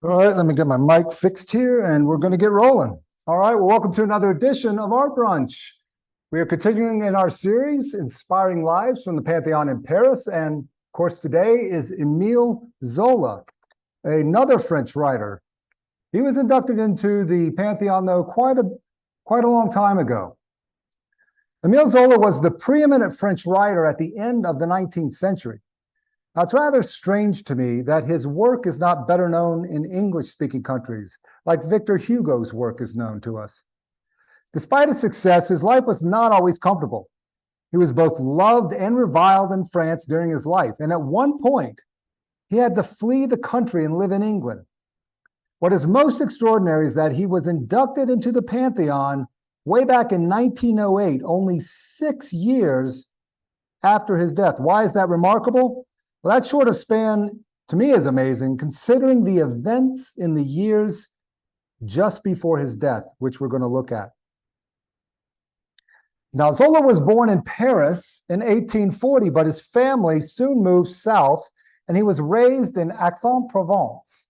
All right, let me get my mic fixed here and we're going to get rolling. All right, well, welcome to another edition of our brunch. We are continuing in our series, Inspiring Lives from the Pantheon in Paris. And of course, today is Emile Zola, another French writer. He was inducted into the Pantheon, though, quite a long time ago. Emile Zola was the preeminent French writer at the end of the 19th century. Now, it's rather strange to me that his work is not better known in English-speaking countries, like Victor Hugo's work is known to us. Despite his success, his life was not always comfortable. He was both loved and reviled in France during his life, and at one point, he had to flee the country and live in England. What is most extraordinary is that he was inducted into the Pantheon way back in 1908, only 6 years after his death. Why is that remarkable? Well, that short of span, to me, is amazing, considering the events in the years just before his death, which we're going to look at. Now, Zola was born in Paris in 1840, but his family soon moved south, and he was raised in Aix-en-Provence.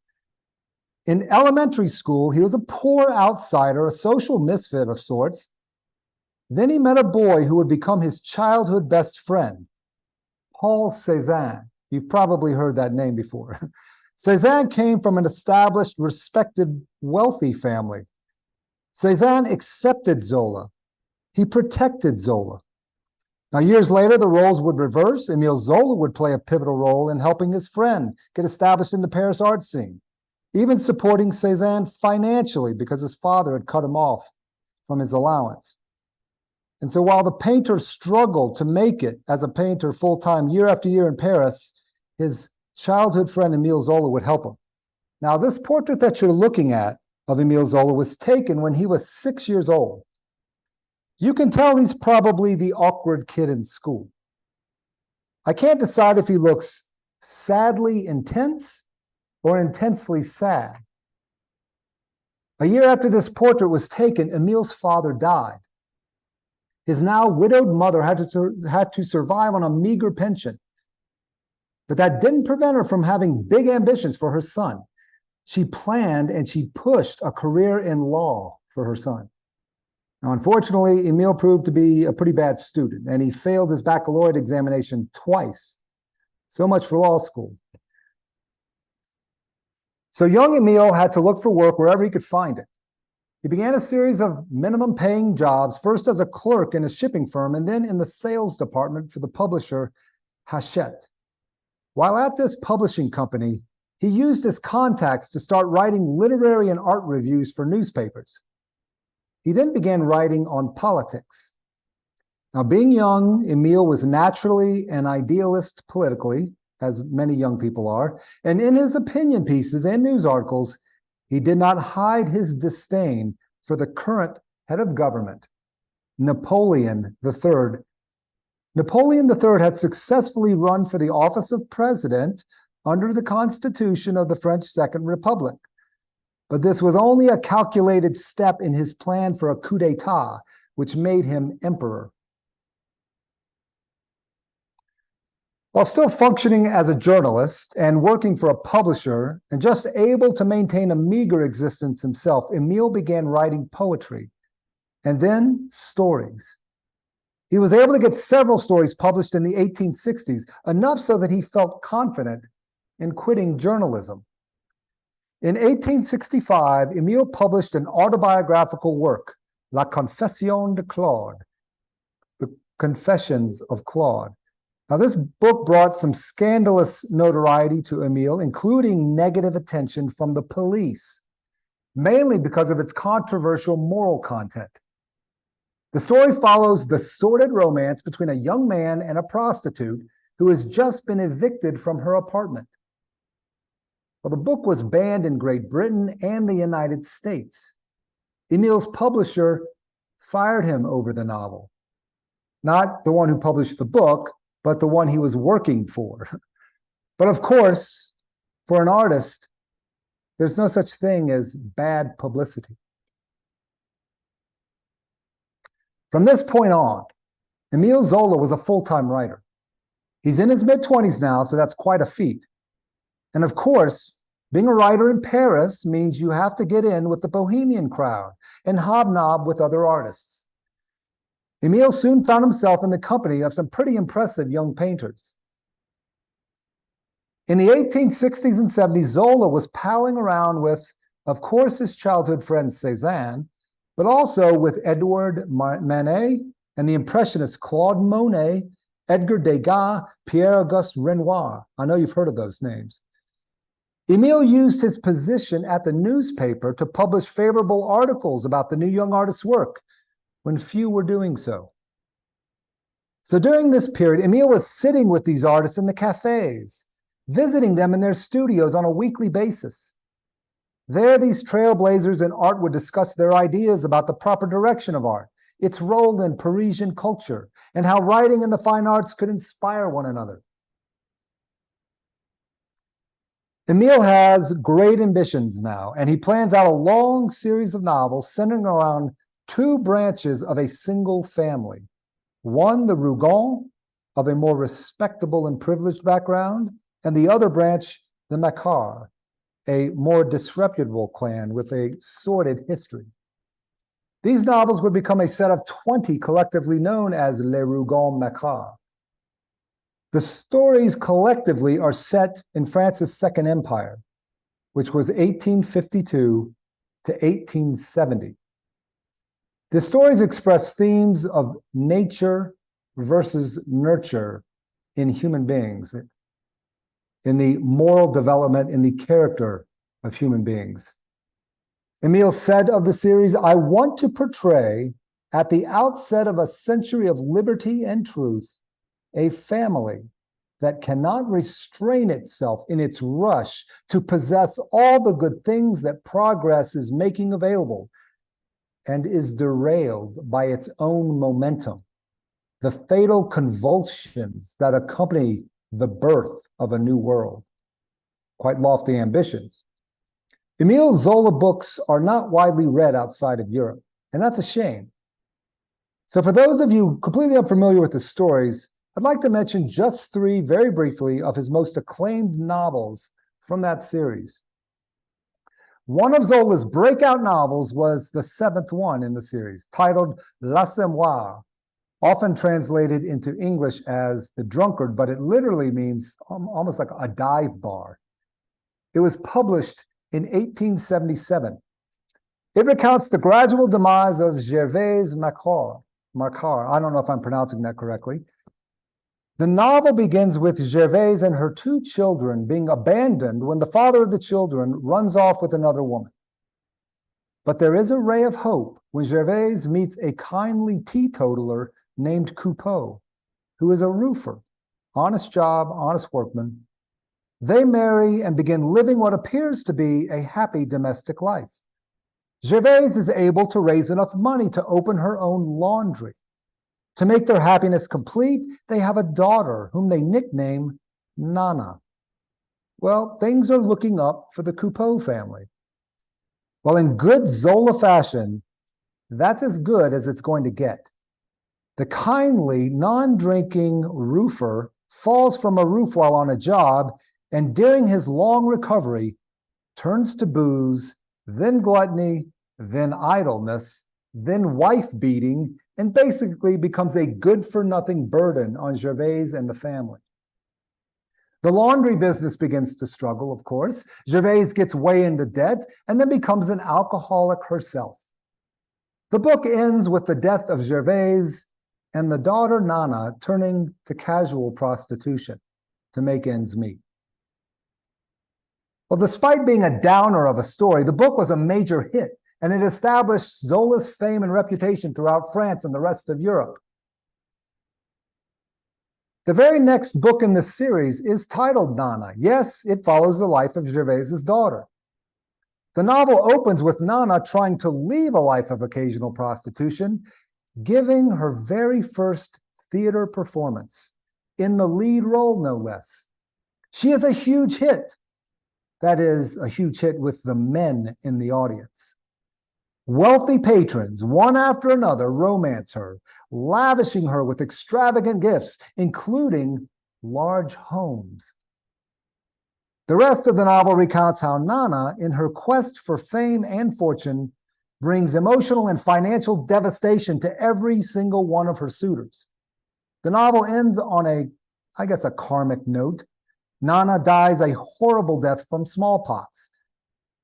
In elementary school, he was a poor outsider, a social misfit of sorts. Then he met a boy who would become his childhood best friend, Paul Cézanne. You've probably heard that name before. Cézanne came from an established, respected, wealthy family. Cézanne accepted Zola. He protected Zola. Now, years later, the roles would reverse. Emile Zola would play a pivotal role in helping his friend get established in the Paris art scene, even supporting Cézanne financially because his father had cut him off from his allowance. And so while the painter struggled to make it as a painter full-time year after year in Paris, his childhood friend Emile Zola would help him. Now, this portrait that you're looking at of Emile Zola was taken when he was 6 years old. You can tell he's probably the awkward kid in school. I can't decide if he looks sadly intense or intensely sad. A year after this portrait was taken, Emile's father died. His now widowed mother had to survive on a meager pension. But that didn't prevent her from having big ambitions for her son. She planned and she pushed a career in law for her son. Now, unfortunately, Emile proved to be a pretty bad student, and he failed his baccalaureate examination twice. So much for law school. So young Emile had to look for work wherever he could find it. He began a series of minimum-paying jobs, first as a clerk in a shipping firm, and then in the sales department for the publisher Hachette. While at this publishing company, he used his contacts to start writing literary and art reviews for newspapers. He then began writing on politics. Now, being young, Emile was naturally an idealist politically, as many young people are, and in his opinion pieces and news articles, he did not hide his disdain for the current head of government, Napoleon III. Napoleon III had successfully run for the office of president under the Constitution of the French Second Republic. But this was only a calculated step in his plan for a coup d'etat, which made him emperor. While still functioning as a journalist and working for a publisher and just able to maintain a meager existence himself, Emile began writing poetry and then stories. He was able to get several stories published in the 1860s, enough so that he felt confident in quitting journalism. In 1865, Emile published an autobiographical work, La Confession de Claude, the Confessions of Claude. Now, this book brought some scandalous notoriety to Emile, including negative attention from the police, mainly because of its controversial moral content. The story follows the sordid romance between a young man and a prostitute who has just been evicted from her apartment. Well, the book was banned in Great Britain and the United States. Emile's publisher fired him over the novel. Not the one who published the book, but the one he was working for. But of course, for an artist, there's no such thing as bad publicity. From this point on, Emile Zola was a full-time writer. He's in his mid-20s now, so that's quite a feat. And of course, Being a writer in Paris means you have to get in with the bohemian crowd and hobnob with other artists. Emile soon found himself in the company of some pretty impressive young painters. In the 1860s and 70s, Zola was palling around with, of course, his childhood friend Cézanne, but also with Edouard Manet and the Impressionists Claude Monet, Edgar Degas, Pierre-Auguste Renoir. I know you've heard of those names. Emile used his position at the newspaper to publish favorable articles about the new young artist's work when few were doing so. So during this period, Emile was sitting with these artists in the cafes, visiting them in their studios on a weekly basis. There, these trailblazers in art would discuss their ideas about the proper direction of art, its role in Parisian culture, and how writing and the fine arts could inspire one another. Emile has great ambitions now, and he plans out a long series of novels centering around two branches of a single family. One, the Rougon, of a more respectable and privileged background, and the other branch, the Macquart, a more disreputable clan with a sordid history. These novels would become a set of 20 collectively known as Les Rougon-Macquart. The stories collectively are set in France's Second Empire, which was 1852 to 1870. The stories express themes of nature versus nurture in human beings, in the moral development, in the character of human beings. Emile said of the series, "I want to portray, at the outset of a century of liberty and truth, a family that cannot restrain itself in its rush to possess all the good things that progress is making available and is derailed by its own momentum, the fatal convulsions that accompany the birth of a new world." Quite lofty ambitions. Emile Zola books are not widely read outside of Europe, and that's a shame. So for those of you completely unfamiliar with the stories, I'd like to mention just three very briefly of his most acclaimed novels from that series. One of Zola's breakout novels was the seventh one in the series, titled L'Assommoir, often translated into English as The Drunkard, but it literally means almost like a dive bar. It was published in 1877. It recounts the gradual demise of Gervais Macquart. I don't know if I'm pronouncing that correctly. The novel begins with Gervais and her two children being abandoned when the father of the children runs off with another woman. But there is a ray of hope when Gervais meets a kindly teetotaler named Coupeau, who is a roofer, honest job, honest workman. They marry and begin living what appears to be a happy domestic life. Gervais is able to raise enough money to open her own laundry. To make their happiness complete, they have a daughter whom they nickname Nana. Well, things are looking up for the Coupeau family. Well, in good Zola fashion, that's as good as it's going to get. The kindly, non-drinking roofer falls from a roof while on a job, and during his long recovery, turns to booze, then gluttony, then idleness, then wife-beating, and basically becomes a good-for-nothing burden on Gervais and the family. The laundry business begins to struggle, of course. Gervais gets way into debt and then becomes an alcoholic herself. The book ends with the death of Gervais and the daughter Nana turning to casual prostitution to make ends meet. Well, despite being a downer of a story, the book was a major hit, and it established Zola's fame and reputation throughout France and the rest of Europe. The very next book in this series is titled Nana. Yes, it follows the life of Gervais's daughter. The novel opens with Nana trying to leave a life of occasional prostitution, giving her very first theater performance, in the lead role, no less. She is a huge hit. That is, a huge hit with the men in the audience. Wealthy patrons, one after another, romance her, lavishing her with extravagant gifts, including large homes. The rest of the novel recounts how Nana, in her quest for fame and fortune, brings emotional and financial devastation to every single one of her suitors. The novel ends on a karmic note. Nana dies a horrible death from smallpox.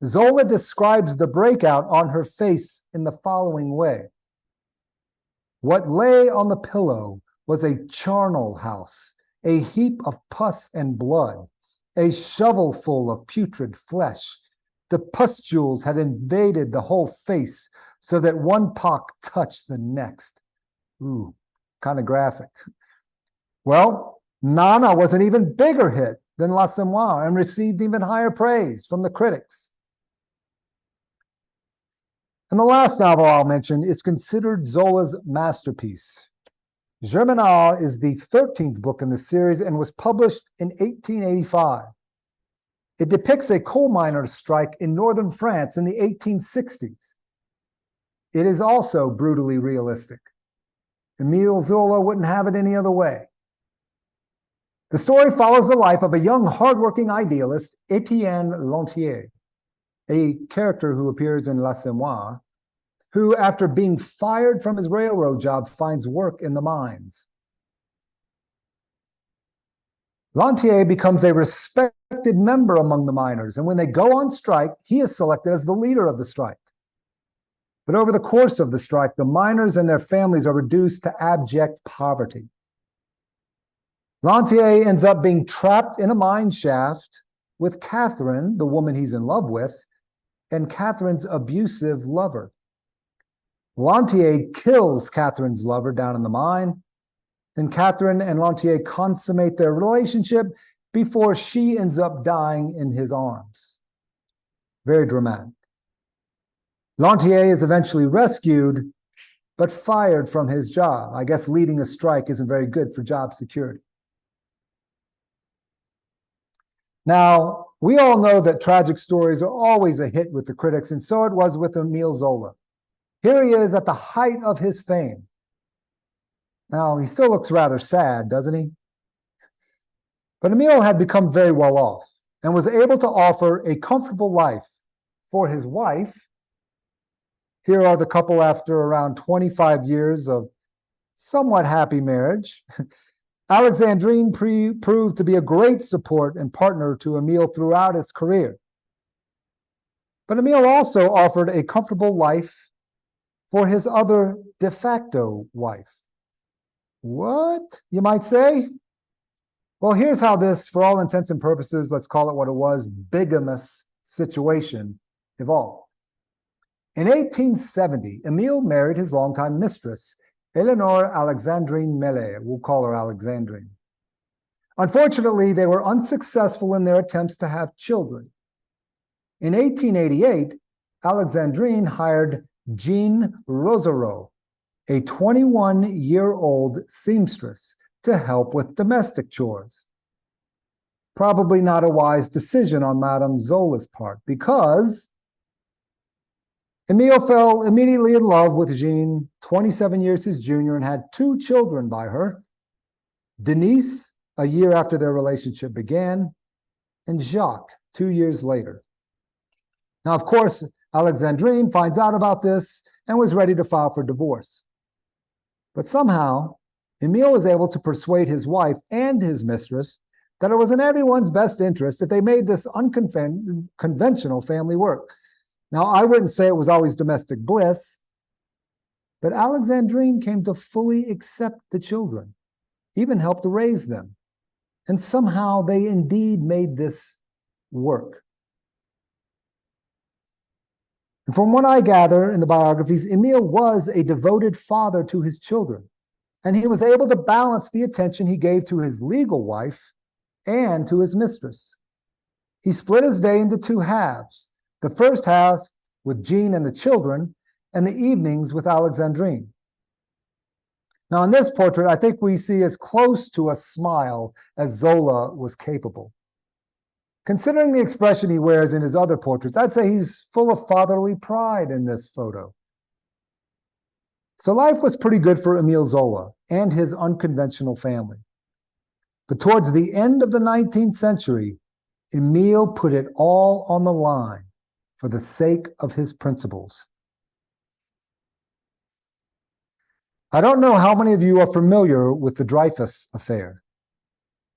Zola describes the breakout on her face in the following way. What lay on the pillow was a charnel house, a heap of pus and blood, a shovelful of putrid flesh. The pustules had invaded the whole face so that one pock touched the next. Ooh, kind of graphic. Well, Nana was an even bigger hit than L'Assommoir and received even higher praise from the critics. And the last novel I'll mention is considered Zola's masterpiece. Germinar is the 13th book in the series and was published in 1885. It depicts a coal miners' strike in northern France in the 1860s. It is also brutally realistic. Emile Zola wouldn't have it any other way. The story follows the life of a young, hardworking idealist, Etienne Lontier, a character who appears in L'Assommoir, who, after being fired from his railroad job, finds work in the mines. Lontier becomes a respected member among the miners, and when they go on strike, he is selected as the leader of the strike. But over the course of the strike, the miners and their families are reduced to abject poverty. Lontier ends up being trapped in a mine shaft with Catherine, the woman he's in love with, and Catherine's abusive lover. Lontier kills Catherine's lover down in the mine. Then Catherine and Lontier consummate their relationship before she ends up dying in his arms. Very dramatic. Lontier is eventually rescued, but fired from his job. I guess leading a strike isn't very good for job security. Now, we all know that tragic stories are always a hit with the critics, and so it was with Emile Zola. Here he is at the height of his fame. Now, he still looks rather sad, doesn't he? But Emile had become very well off and was able to offer a comfortable life for his wife. Here are the couple after around 25 years of somewhat happy marriage. Alexandrine proved to be a great support and partner to Emile throughout his career. But Emile also offered a comfortable life for his other de facto wife. What, you might say? Well, here's how this, for all intents and purposes, let's call it what it was, bigamous situation evolved. In 1870, Emile married his longtime mistress, Eleanor Alexandrine Mellet. We'll call her Alexandrine. Unfortunately, they were unsuccessful in their attempts to have children. In 1888, Alexandrine hired Jean Rosereau, a 21-year-old seamstress, to help with domestic chores. Probably not a wise decision on Madame Zola's part, because Emile fell immediately in love with Jean, 27 years his junior, and had 2 children by her. Denise, a year after their relationship began, and Jacques, 2 years later. Now, of course, Alexandrine finds out about this and was ready to file for divorce. But somehow, Emile was able to persuade his wife and his mistress that it was in everyone's best interest that they made this unconventional family work. Now, I wouldn't say it was always domestic bliss, but Alexandrine came to fully accept the children, even helped to raise them. And somehow they indeed made this work. And from what I gather in the biographies, Emile was a devoted father to his children, and he was able to balance the attention he gave to his legal wife and to his mistress. He split his day into 2 halves, the first half with Jean and the children, and the evenings with Alexandrine. Now, in this portrait, I think we see as close to a smile as Zola was capable. Considering the expression he wears in his other portraits, I'd say he's full of fatherly pride in this photo. So life was pretty good for Emile Zola and his unconventional family. But towards the end of the 19th century, Emile put it all on the line for the sake of his principles. I don't know how many of you are familiar with the Dreyfus affair.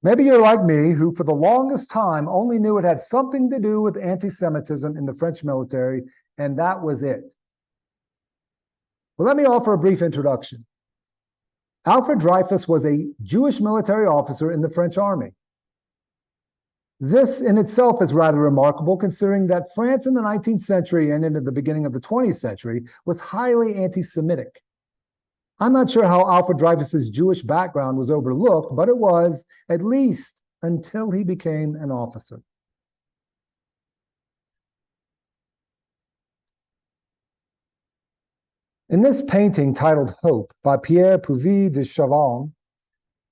Maybe you're like me, who for the longest time only knew it had something to do with anti-Semitism in the French military, and that was it. Well, let me offer a brief introduction. Alfred Dreyfus was a Jewish military officer in the French army. This in itself is rather remarkable, considering that France in the 19th century and into the beginning of the 20th century was highly anti-Semitic. I'm not sure how Alfred Dreyfus's Jewish background was overlooked, but it was, at least until he became an officer. In this painting titled Hope by Pierre Puvis de Chavannes,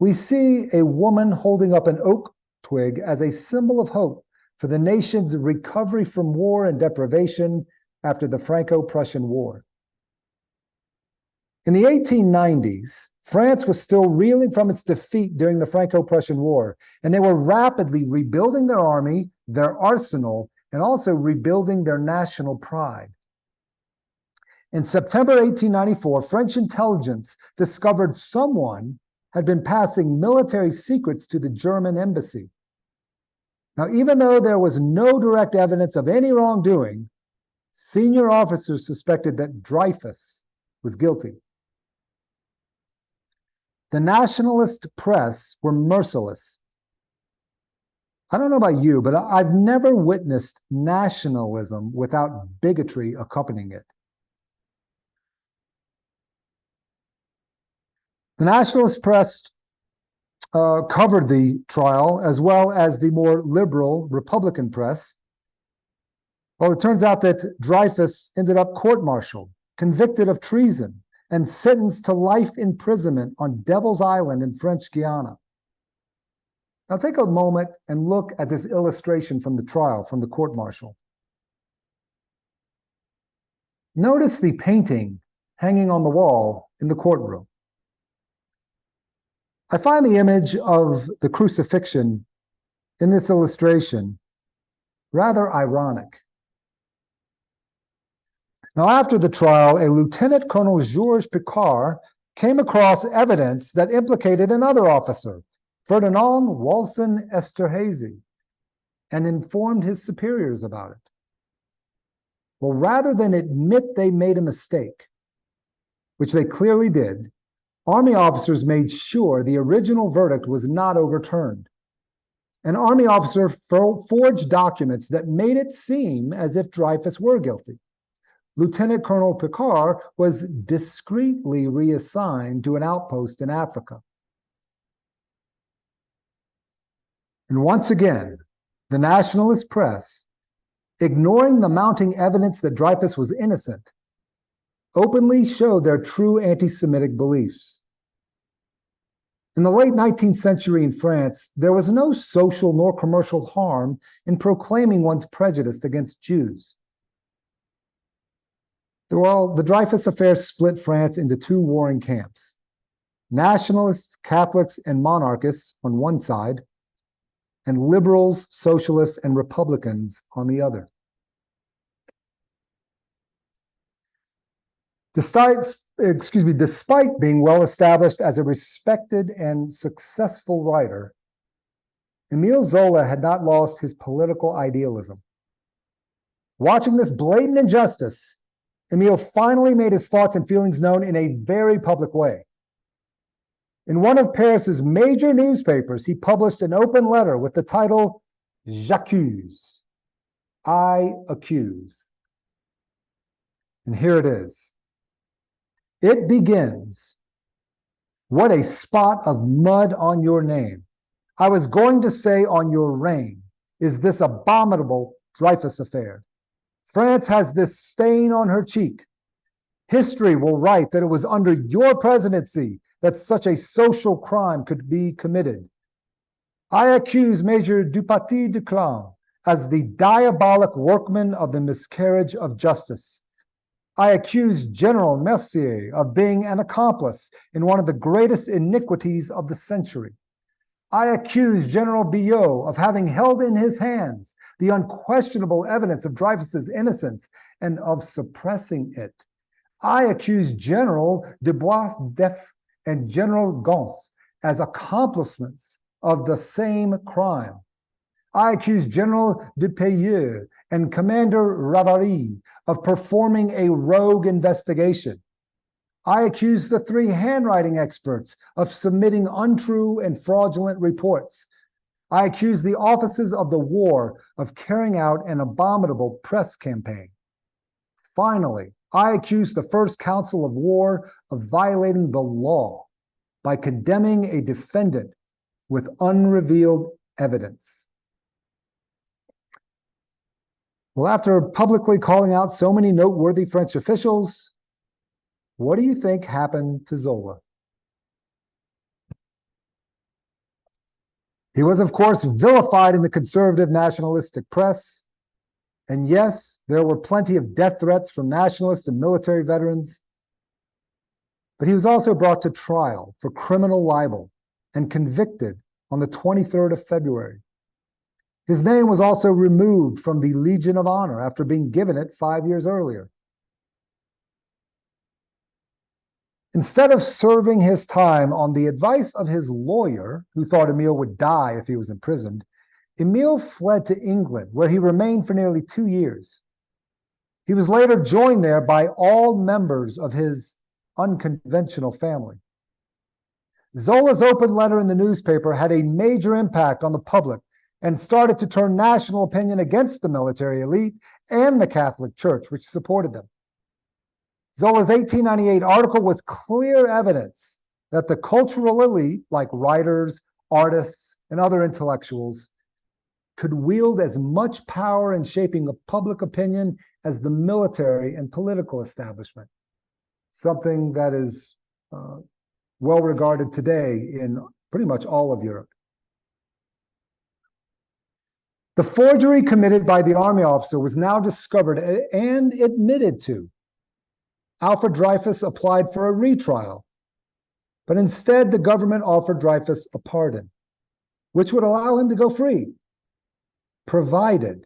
we see a woman holding up an oak twig as a symbol of hope for the nation's recovery from war and deprivation after the Franco-Prussian War. In the 1890s, France was still reeling from its defeat during the Franco-Prussian War, and they were rapidly rebuilding their army, their arsenal, and also rebuilding their national pride. In September 1894, French intelligence discovered someone had been passing military secrets to the German embassy. Now, even though there was no direct evidence of any wrongdoing, senior officers suspected that Dreyfus was guilty. The Nationalist Press were merciless. I don't know about you, but I've never witnessed nationalism without bigotry accompanying it. The Nationalist Press covered the trial, as well as the more liberal Republican press. Well, it turns out that Dreyfus ended up court-martialed, convicted of treason, and sentenced to life imprisonment on Devil's Island in French Guiana. Now take a moment and look at this illustration from the trial, from the court-martial. Notice the painting hanging on the wall in the courtroom. I find the image of the crucifixion in this illustration rather ironic. Now, after the trial, a Lieutenant Colonel Georges Picard came across evidence that implicated another officer, Ferdinand Walson Esterhazy, and informed his superiors about it. Well, rather than admit they made a mistake, which they clearly did, Army officers made sure the original verdict was not overturned. An Army officer forged documents that made it seem as if Dreyfus were guilty. Lieutenant Colonel Picard was discreetly reassigned to an outpost in Africa. And once again, the Nationalist Press, ignoring the mounting evidence that Dreyfus was innocent, openly showed their true anti-Semitic beliefs. In the late 19th century in France, there was no social nor commercial harm in proclaiming one's prejudice against Jews. Well, the Dreyfus affair split France into two warring camps: nationalists, Catholics, and monarchists on one side, and liberals, socialists, and Republicans on the other. Despite being well established as a respected and successful writer, Emile Zola had not lost his political idealism. Watching this blatant injustice, Emile finally made his thoughts and feelings known in a very public way. In one of Paris's major newspapers, he published an open letter with the title, J'accuse, I accuse. And here it is. It begins, "What a spot of mud on your name. I was going to say on your reign is this abominable Dreyfus affair. France has this stain on her cheek. History will write that it was under your presidency that such a social crime could be committed. I accuse Major Dupaty de Claude as the diabolic workman of the miscarriage of justice. I accuse General Mercier of being an accomplice in one of the greatest iniquities of the century. I accuse General Biot of having held in his hands the unquestionable evidence of Dreyfus's innocence and of suppressing it. I accuse General Dubois-Deff and General Gons as accomplishments of the same crime. I accuse General Dupeyeux and Commander Ravary of performing a rogue investigation. I accuse the 3 handwriting experts of submitting untrue and fraudulent reports. I accuse the officers of the war of carrying out an abominable press campaign. Finally, I accuse the First Council of War of violating the law by condemning a defendant with unrevealed evidence. Well, after publicly calling out so many noteworthy French officials, what do you think happened to Zola? He was, of course, vilified in the conservative nationalistic press. And yes, there were plenty of death threats from nationalists and military veterans. But he was also brought to trial for criminal libel and convicted on the 23rd of February. His name was also removed from the Legion of Honor after being given it 5 years earlier. Instead of serving his time on the advice of his lawyer, who thought Emile would die if he was imprisoned, Emile fled to England, where he remained for nearly 2 years. He was later joined there by all members of his unconventional family. Zola's open letter in the newspaper had a major impact on the public and started to turn national opinion against the military elite and the Catholic Church, which supported them. Zola's 1898 article was clear evidence that the cultural elite, like writers, artists, and other intellectuals, could wield as much power in shaping public opinion as the military and political establishment, something that is well regarded today in pretty much all of Europe. The forgery committed by the army officer was now discovered and admitted to. Alfred Dreyfus applied for a retrial, but instead the government offered Dreyfus a pardon, which would allow him to go free, provided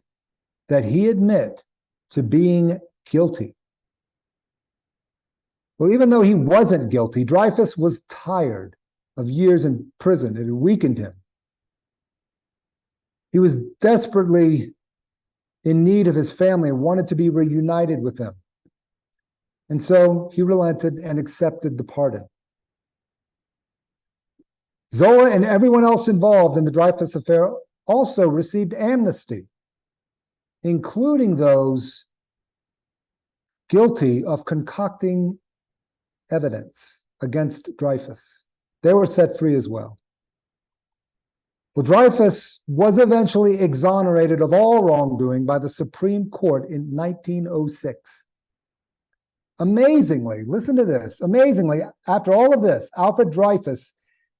that he admit to being guilty. Well, even though he wasn't guilty, Dreyfus was tired of years in prison. It had weakened him. He was desperately in need of his family and wanted to be reunited with them. And so he relented and accepted the pardon. Zola and everyone else involved in the Dreyfus affair also received amnesty, including those guilty of concocting evidence against Dreyfus. They were set free as well. Well, Dreyfus was eventually exonerated of all wrongdoing by the Supreme Court in 1906. Amazingly, listen to this, amazingly, after all of this, Alfred Dreyfus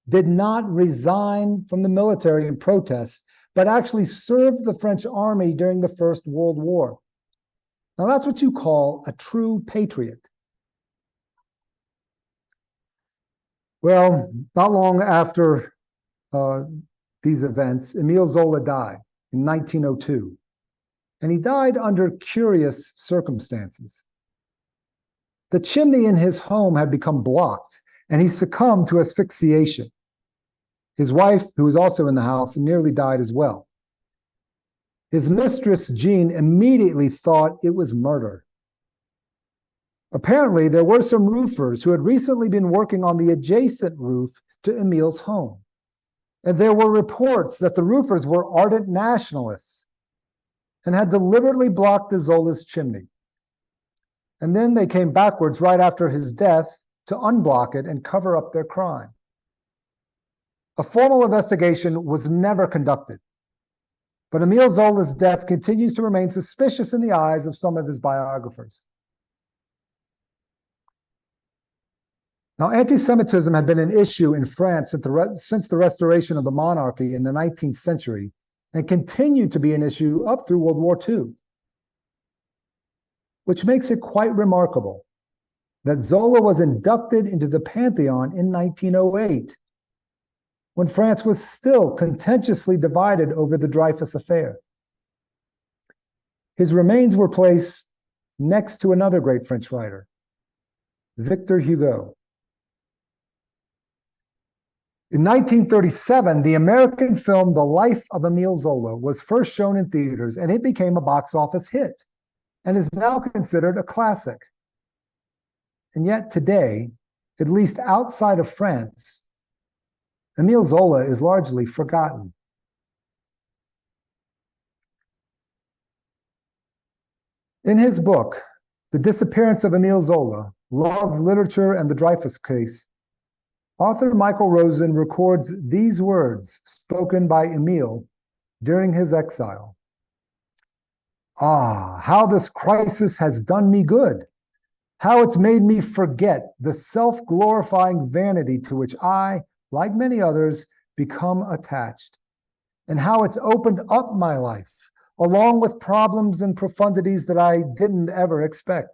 did not resign from the military in protest, but actually served the French army during the First World War. Now that's what you call a true patriot. Well, not long after these events, Emile Zola died in 1902, and he died under curious circumstances. The chimney in his home had become blocked, and he succumbed to asphyxiation. His wife, who was also in the house, nearly died as well. His mistress, Jean, immediately thought it was murder. Apparently, there were some roofers who had recently been working on the adjacent roof to Emile's home. And there were reports that the roofers were ardent nationalists and had deliberately blocked the Zola's chimney. And then they came backwards right after his death to unblock it and cover up their crime. A formal investigation was never conducted, but Emile Zola's death continues to remain suspicious in the eyes of some of his biographers. Now, anti-Semitism had been an issue in France since the restoration of the monarchy in the 19th century and continued to be an issue up through World War II, which makes it quite remarkable that Zola was inducted into the Pantheon in 1908, when France was still contentiously divided over the Dreyfus affair. His remains were placed next to another great French writer, Victor Hugo. In 1937, the American film The Life of Emile Zola was first shown in theaters, and it became a box office hit and is now considered a classic. And yet today, at least outside of France, Emile Zola is largely forgotten. In his book, The Disappearance of Emile Zola, Love, Literature, and the Dreyfus Case, author Michael Rosen records these words spoken by Emile during his exile. "Ah, how this crisis has done me good. How it's made me forget the self-glorifying vanity to which I, like many others, become attached, and how it's opened up my life, along with problems and profundities that I didn't ever expect.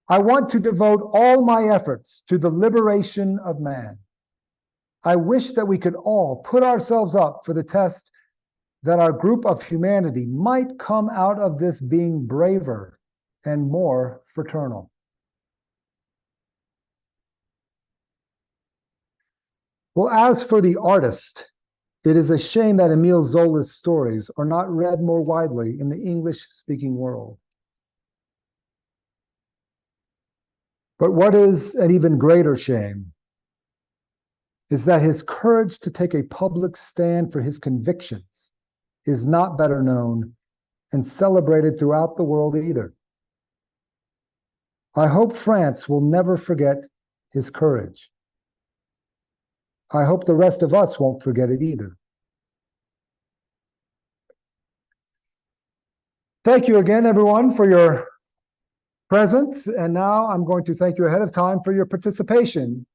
I want to devote all my efforts to the liberation of man. I wish that we could all put ourselves up for the test that our group of humanity might come out of this being braver and more fraternal." Well, as for the artist, it is a shame that Emile Zola's stories are not read more widely in the English-speaking world. But what is an even greater shame is that his courage to take a public stand for his convictions is not better known and celebrated throughout the world either. I hope France will never forget his courage. I hope the rest of us won't forget it either. Thank you again, everyone, for your presence. And now I'm going to thank you ahead of time for your participation